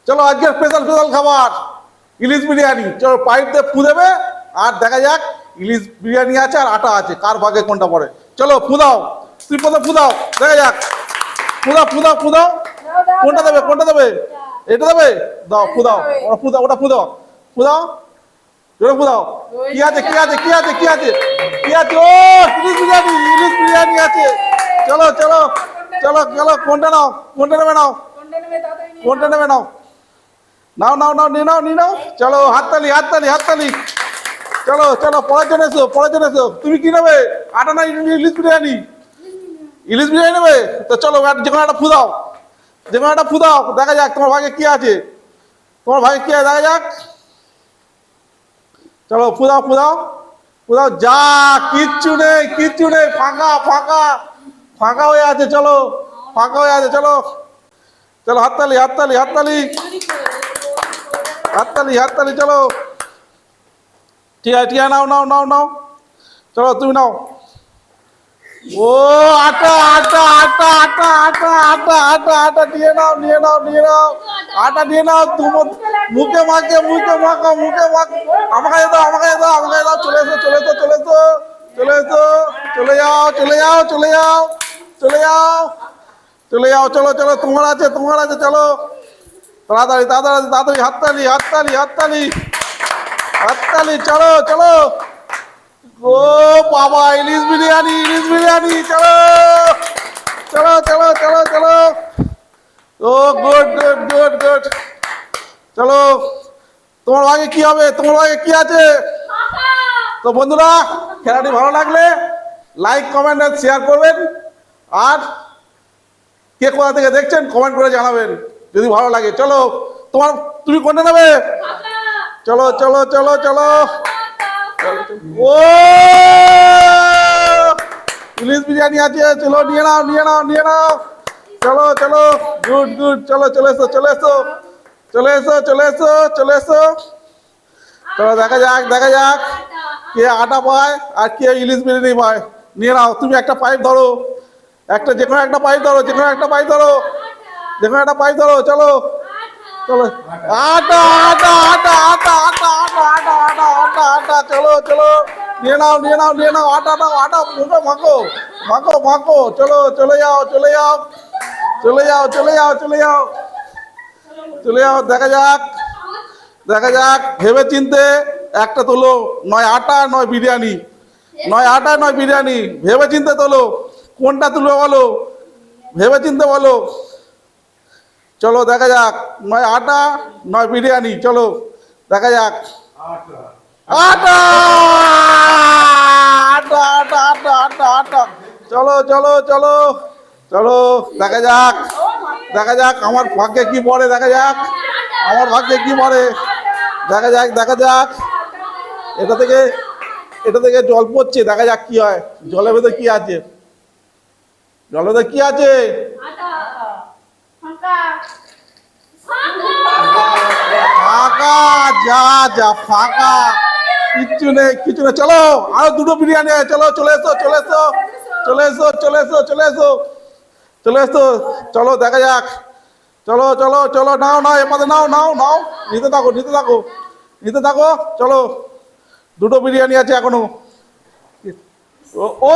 চলো আজকে special special খাবার ইলিশ বিরিয়ানি। চলো পাইপ দিয়ে ফু দেবে আর দেখা যাক ইলিশ বিরিয়ানি আছে আর আটা আছে, কার ভাগে কোনটা পড়ে। চলো ফু দাও, তুই প্রথম ফু দাও, দেখা যাক। ফু দাও ফু দাও ফু দাও। কোনটা দেবে কোনটা দেবে? এটা দেবে, দাও ফু দাও, ওটা ফু দাও, ওটা ফু দাও, ফু দাও, জোরে ফু দাও। কি আছে কি আছে কি আছে কি আছে কি আছে? ও ইলিশ বিরিয়ানি, ইলিশ বিরিয়ানি আছে। চলো চলো চলো চলো, কোনটা নাও, কোনটা নেবে নাও, কোনটা নেবে নাও, নাও নাও নাও, নিয়ে নাও নিয়ে নাও। চলো হাততালি হাততালি হাততালি। চলো চলো পরের জন এসো, পরের জন এসো। তুমি কি নেবে, আটা না ইলিশ বিরিয়ানি? ইলিশ বিরিয়ানি নেবে? তো চলো যে কোনো একটা ফু দাও, যে কোনো একটা ফু দাও, দেখা যাক তোমার ভাগে কি আছে, তোমার ভাগে কি আছে দেখা যাক। চলো ফু দাও ফু দাও ফু দাও। যা কিচ্ছু নেই কিচ্ছু নেই, ফাঁকা ফাঁকা ফাঁকা হয়ে আছে। চলো ফাঁকা হয়ে আছে। চলো চলো হাততালি হাততালি হাততালি হাততালি হাততালি। চলো ঠিক আছে ঠিক আছে, নাও নাও নাও নাও। চলো তুমি নাও। ও আটা আটা আটা আটা আটা আটা আটা আটা নিয়ে নাও নিয়ে নাও নিয়ে নাও, আটা নিয়ে নাও। তোমার মুখে মাখে মুখে মাখো মুখে মাখো। আমাকে দাও আমাকে দাও আমাকে দাও। চলে এসো চলে এসো চলে এসো চলে এসো, চলে যাও চলে যাও চলে যাও চলে যাও চলে যাও। চলো চলো তোমার আছে তোমার আছে। চলো তাড়াতাড়ি তাড়াতাড়ি তাড়াতাড়ি, হাততালি হাততালি হাততালি হাততালি। চলো চলো। ও বাবা ইলিশ বিরিয়ানি ইলিশ বিরিয়ানি। চলো চলো চলো চলো চলো। ও গুড গুড গুড গুড। চলো তোমার ভাগে কি হবে, তোমার ভাগে কি আছে? তো বন্ধুরা খেলাটি ভালো লাগলে লাইক কমেন্ট আর শেয়ার করবেন, আর কে কোথা থেকে দেখছেন কমেন্ট করে জানাবেন যদি ভালো লাগে। চলো তোমার, তুমি কোনটা নেবে? চলো চলো চলো চলো। ও ইলিশ বিরিয়ানি আছে, চলো নিয়ে নাও নিয়ে নাও নিয়ে নাও। চলো চলো গুড গুড। চলো চলে এসো চলে এসো চলে এসো চলে এসো চলে এসো। চলো দেখা যাক দেখা যাক কে আটা পায় আর কে ইলিশ বিরিয়ানি পায়। নিয়ে নাও তুমি একটা পাইপ ধরো, একটা যে কোনো একটা পাইপ ধরো, যে কোনো একটা পাইপ ধরো, যে কোনো একটা পাইপ ধরো। চলো চলো আটা আটা আটা আটা আটা আটা আটা আটা আটা আটা। চলো চলো নিয়ে নাও নিয়ে নাও নিয়ে নাও। আটা দাও আটা মুখে মাখো মাখো মাখো। চলো চলে যাও চলে যাও চলে যাও চলে যাও চলে যাও চলে যাও। দেখা যাক দেখা যাক, ভেবে চিনতে একটা তোলো, নয় আটা নয় বিরিয়ানি, নয় আটা নয় বিরিয়ানি। ভেবে চিনতে তোলো, কোনটা তুলবে বলো, ভেবে চিনতে বলো। চলো দেখা যাক, নয় আটা নয় বিরিয়ানি। চলো দেখা যাক। আটা আটা আটা আটা আটা আটা। চলো চলো চলো চলো দেখা যাক দেখা যাক আমার ভাগ্যে কি পড়ে, দেখা যাক আমার ভাগ্যে কি পড়ে, দেখা যাক দেখা যাক। এটা থেকে জল পড়ছে, দেখা যাক কি হয়। জলের ভেতরে কি আছে, জলের ভেতরে কি আছে? ফাঁকা, যা যা ফাঁকা, কিচ্ছু নেই কিছু নেই। চলো আরো দুটো বিরিয়ানি আছে, চলো চলে এসো চলে এসো চলে এসো চলে এসো চলে এসো চলে এসো। চলো দেখা যাক। চলো চলো চলো নাও নাও এপাতে নাও নাও নাও, নিতে থাকো নিতে থাকো নিতে থাকো। চলো দুটো বিরিয়ানি আছে এখনো। ও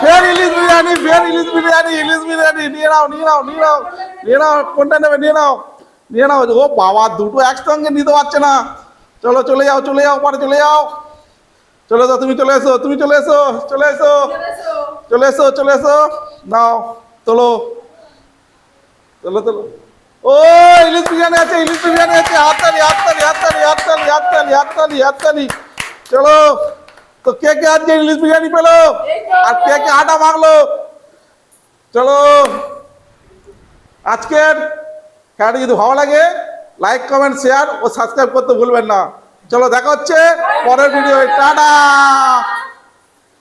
ফের ইলিশ বিরিয়ানি, ফের ইলিশ বিরিয়ানি ইলিশ বিরিয়ানি। নিয়ে নাও নিয়ে নাও নিয়ে নাও নিয়ে নাও, কোনটা নেবে নিয়ে নাও নিয়ে নাও। ও বাবা দুটো একসঙ্গে নিতে পারছে না। চলো চলে যাও চলে যাও পরে চলে যাও। চলে এসো তুমি চলে এসো তুমি চলে এসো চলে এসো চলে এসো চলে এসো। নাও তোলো তোলো তোলো। ও ইলিশ বিরিয়ানি আছে ইলিশ বিরিয়ানি আছে। হাততালি হাততালি হাততালি হাততালি হাততালি হাততালি হাততালি। চলো তো কে কে আজকে ইলিশ বিরিয়ানি পেলো আর কে কে আটা মাখলো? চলো আজকের খেলাটি যদি ভালো লাগে লাইক কমেন্ট শেয়ার ও সাবস্ক্রাইব করতে ভুলবেন না। চলো দেখা হচ্ছে পরের ভিডিও। টাটা।